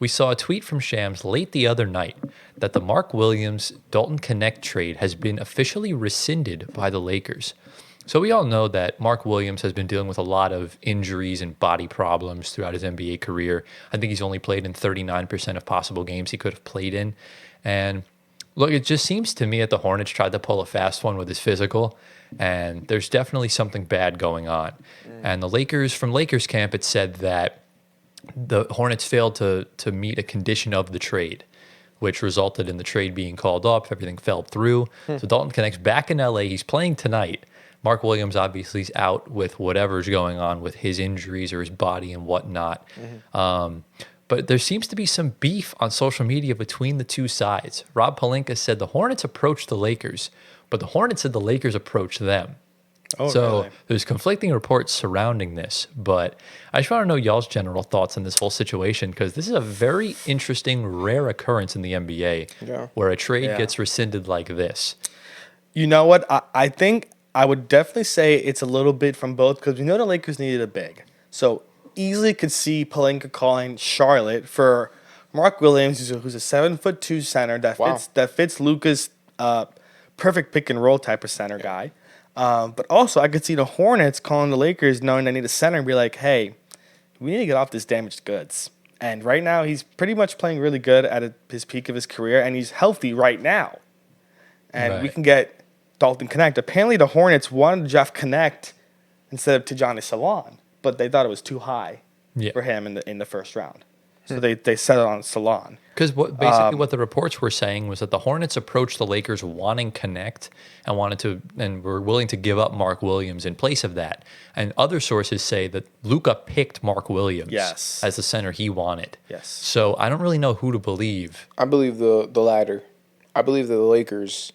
We saw a tweet from Shams late the other night that the Mark Williams Dalton Connect trade has been officially rescinded by the Lakers. So we all know that Mark Williams has been dealing with a lot of injuries and body problems throughout his NBA career. I think he's only played in 39% of possible games he could have played in. And look, it just seems to me that the Hornets tried to pull a fast one with his physical, and there's definitely something bad going on. And the Lakers, from Lakers camp, it said that the Hornets failed to meet a condition of the trade, which resulted in the trade being called up. Everything fell through. So Dalton Connect's back in LA. He's playing tonight. Mark Williams obviously is out with whatever's going on with his injuries or his body and whatnot. But there seems to be some beef on social media between the two sides. Rob Pelinka said the Hornets approached the Lakers, but the Hornets said the Lakers approached them. So really? there's conflicting reports surrounding this, but I just want to know y'all's general thoughts on this whole situation, because this is a very interesting, rare occurrence in the NBA where a trade gets rescinded like this. You know what? I think I would definitely say it's a little bit from both, because we know the Lakers needed a big. So easily could see Pelinka calling Charlotte for Mark Williams, who's a 7'2" center that fits Luka's perfect pick and roll type of center guy. But also, I could see the Hornets calling the Lakers, knowing they need a center, and be like, hey, we need to get off this damaged goods. And right now, he's pretty much playing really good at his peak of his career, and he's healthy right now. And we can get Dalton Connect. Apparently, the Hornets wanted Jeff Connect instead of Tijani Salon, but they thought it was too high for him in the first round. So they settled on Salon. Because basically what the reports were saying was that the Hornets approached the Lakers wanting Connect and were willing to give up Mark Williams in place of that. And other sources say that Luka picked Mark Williams as the center he wanted. So I don't really know who to believe. I believe the latter. I believe that the Lakers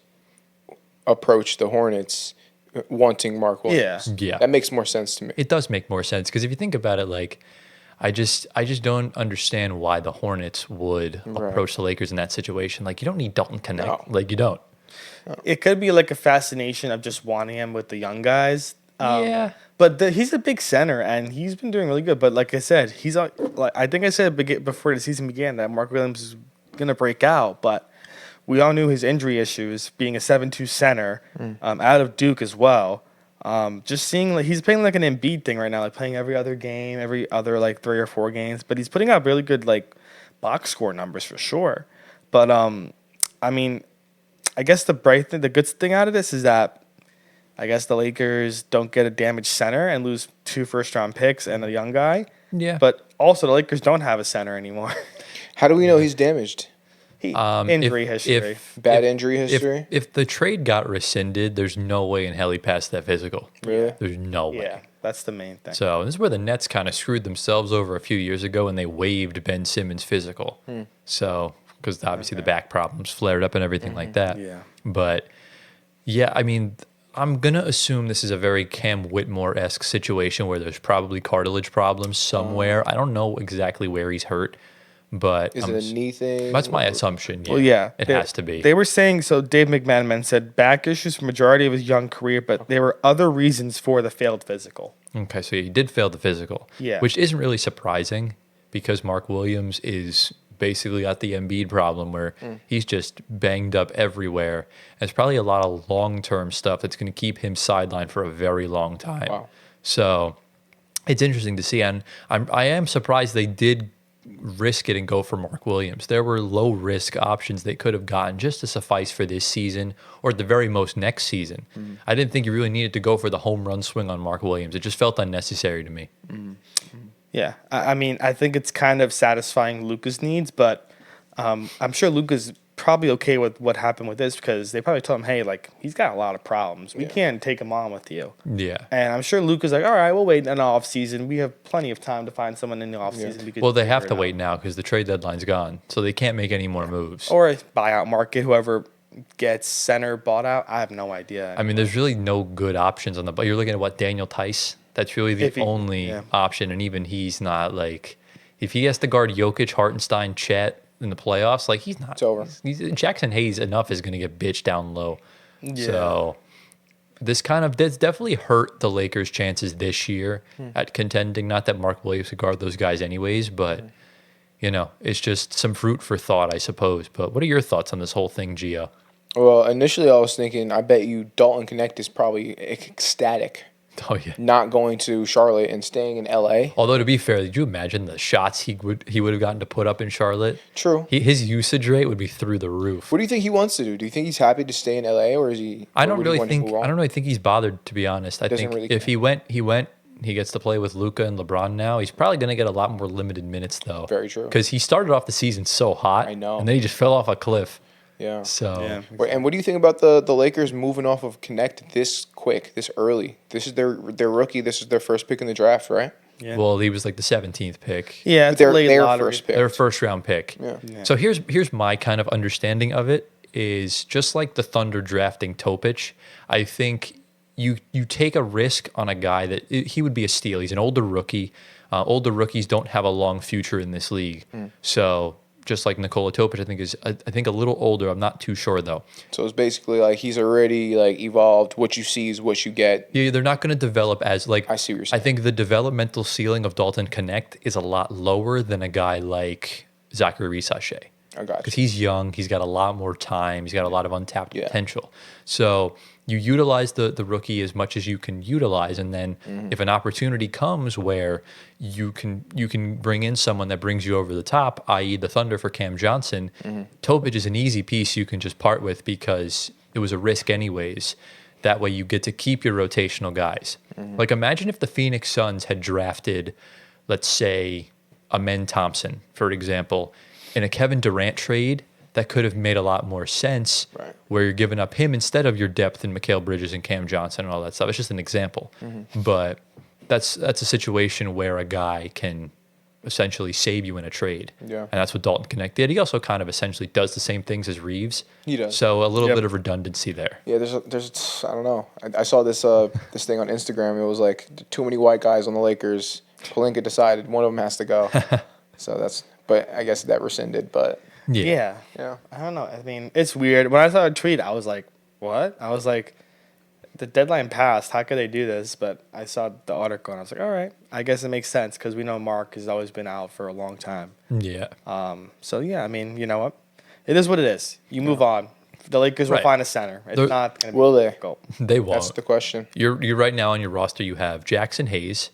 approached the Hornets wanting Mark Williams. Yeah. That makes more sense to me. It does make more sense, because if you think about it, like, I just don't understand why the Hornets would approach the Lakers in that situation. Like, you don't need Dalton Connect. No. Like, you don't. It could be like a fascination of just wanting him with the young guys. But he's a big center, and he's been doing really good. But like I said, I think I said before the season began that Mark Williams is going to break out. But we all knew his injury issues, being a 7'2" center, out of Duke as well. Just seeing like he's playing like an Embiid thing right now, like playing every other game, every other like 3 or 4 games. But he's putting up really good like box score numbers for sure. But I mean, I guess the good thing out of this is that I guess the Lakers don't get a damaged center and lose 2 first-round picks and a young guy. Yeah. But also the Lakers don't have a center anymore. How do we know he's damaged? Injury history. Bad injury history? If the trade got rescinded, there's no way in hell he passed that physical. Really? There's no way. Yeah, that's the main thing. So this is where the Nets kind of screwed themselves over a few years ago, and they waived Ben Simmons' physical. So, because obviously the back problems flared up and everything like that. Yeah. But, yeah, I mean, I'm going to assume this is a very Cam Whitmore-esque situation where there's probably cartilage problems somewhere. I don't know exactly where he's hurt. But is it a knee thing? That's my assumption. Yeah. Well, yeah. It has to be. They were saying, so Dave McManaman said back issues for majority of his young career, but there were other reasons for the failed physical. Okay, so he did fail the physical. Yeah. Which isn't really surprising, because Mark Williams is basically got the Embiid problem where he's just banged up everywhere. And it's probably a lot of long-term stuff that's going to keep him sidelined for a very long time. Wow. So it's interesting to see. And I am surprised they did risk it and go for Mark Williams. There were low risk options they could have gotten just to suffice for this season, or at the very most next season. I didn't think you really needed to go for the home run swing on Mark Williams. It just felt unnecessary to me. Yeah, I mean, I think it's kind of satisfying Luka's needs, but I'm sure Luka's probably okay with what happened with this, because they probably told him, hey, like, he's got a lot of problems. We can't take him on with you. Yeah. And I'm sure Luka's like, all right, we'll wait in the offseason. We have plenty of time to find someone in the offseason. Well, they have to wait now because the trade deadline's gone, so they can't make any more moves. Or a buyout market, whoever gets center bought out. I have no idea. I mean, there's really no good options on the. But you're looking at what, Daniel Tice? That's really the only option, and even he's not like. If he has to guard Jokic, Hartenstein, Chet in the playoffs, like he's not. It's over. Jackson Hayes enough is going to get bitched down low. Yeah. So this definitely hurt the Lakers' chances this year at contending. Not that Mark Williams would guard those guys anyways, but it's just some fruit for thought, I suppose. But what are your thoughts on this whole thing, Gio? Well, initially I was thinking, I bet you Dalton Connect is probably ecstatic. Oh yeah. Not going to Charlotte and staying in LA. Although to be fair, did you imagine the shots he would have gotten to put up in Charlotte? True. His usage rate would be through the roof. What do you think he wants to do? Do you think he's happy to stay in LA, or is he? I don't really think he's bothered, to be honest. I think really if he went, he gets to play with Luka and LeBron now. He's probably going to get a lot more limited minutes though. Very true. Because he started off the season so hot. I know. And then he just fell off a cliff. Yeah. So. Yeah. And what do you think about the Lakers moving off of Connect this quick, this early? This is their rookie. This is their first pick in the draft, right? Yeah. Well, he was like the 17th pick. Yeah, it's Their late lottery. first pick. Their first round pick. Yeah. So here's my kind of understanding of it is just like the Thunder drafting Topic. I think you take a risk on a guy that he would be a steal. He's an older rookie. Older rookies don't have a long future in this league. So just like Nikola Topic, I think a little older. I'm not too sure though. So it's basically like he's already like evolved. What you see is what you get. Yeah, they're not going to develop as like. I see what you're saying. I think the developmental ceiling of Dalton Connect is a lot lower than a guy like Zachary Sachet. I got Because you. he's young, he's got a lot more time, he's got a lot of untapped Yeah. potential. So you utilize the rookie as much as you can utilize, and then if an opportunity comes where you can bring in someone that brings you over the top, i.e. the Thunder for Cam Johnson, Topic is an easy piece you can just part with because it was a risk anyways. That way you get to keep your rotational guys. Like imagine if the Phoenix Suns had drafted, let's say, Amen Thompson, for example, in a Kevin Durant trade, that could have made a lot more sense. Right. Where you're giving up him instead of your depth in Mikal Bridges and Cam Johnson and all that stuff. It's just an example, but that's a situation where a guy can essentially save you in a trade. Yeah. And that's what Dalton Connect did. He also kind of essentially does the same things as Reeves. He does. So a little Yep. bit of redundancy there. Yeah, there's I don't know. I saw this this thing on Instagram. It was like too many white guys on the Lakers. Pelinka decided one of them has to go. But I guess that rescinded. But Yeah. yeah, I don't know. I mean, it's weird. When I saw a tweet, I was like, what? I was like, the deadline passed. How could they do this? But I saw the article and I was like, all right. I guess it makes sense because we know Mark has always been out for a long time. Yeah. So, yeah, I mean, you know what? It is what it is. You move on. The Lakers will Right. find a center. It's They're- not going to be Will they? difficult. They won't. that's the question. You're right now on your roster. You have Jackson Hayes,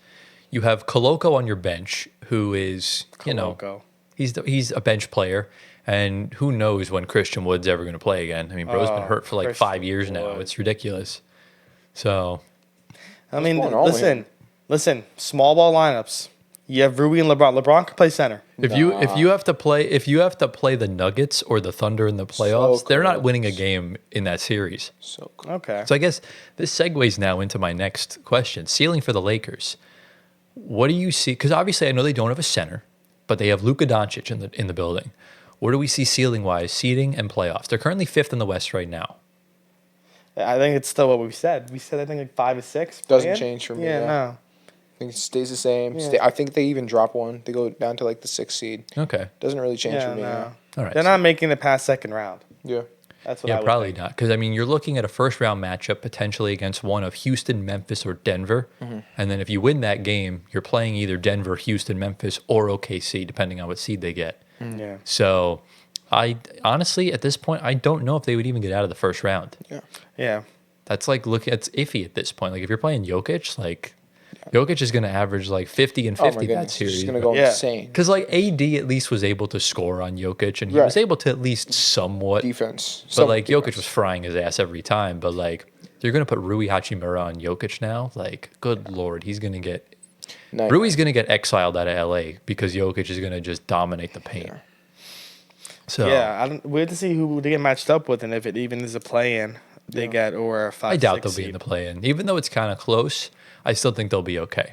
you have Koloko on your bench, who is Koloko. he's a bench player, and who knows when Christian Wood's ever going to play again? I mean, bro's been hurt for like Christian 5 years now. Wood. It's ridiculous. So I mean, going on with listen. Small ball lineups. You have Rui and LeBron. LeBron can play center. if you have to play the Nuggets or the Thunder in the playoffs, they're not close. winning a game in that series. So Okay. So I guess this segues now into my next question. Ceiling for the Lakers. What do you see? Because obviously I know they don't have a center, but they have Luka Doncic in the building. Where do we see ceiling wise, seeding and playoffs? They're currently 5th in the West right now. I think it's still what we said. We said, I think, like 5 or 6. Doesn't play-in? change for me, Yeah, yeah. no. I think it stays the same. Yeah. I think they even drop one. They go down to like the 6th seed. Okay. Doesn't really change Yeah, for me. no. All right. They're not making it past second round. Yeah. That's what I Yeah, would probably think. not. Because, I mean, you're looking at a first round matchup potentially against one of Houston, Memphis, or Denver. And then if you win that game, you're playing either Denver, Houston, Memphis, or OKC, depending on what seed they get. Yeah. So I honestly, at this point, I don't know if they would even get out of the first round. Yeah. Yeah. That's like, it's iffy at this point. Like, if you're playing Jokic, like, Jokic is going to average like 50 and Oh 50 my that goodness. series. He's gonna go Yeah. insane. Because like AD at least was able to score on Jokic, and he Right. was able to at least somewhat. Defense. But Some like Jokic defense. was frying his ass every time. But like you're gonna put Rui Hachimura on Jokic now. Like, good lord, he's gonna get Nice. Rui's gonna get exiled out of LA because Jokic is gonna just dominate the paint. Yeah. So Yeah. We have to see who they get matched up with and if it even is a play-in they get or a 5 I doubt 6 they'll be in seed. the play-in, even though it's kind of close. I still think they'll be okay.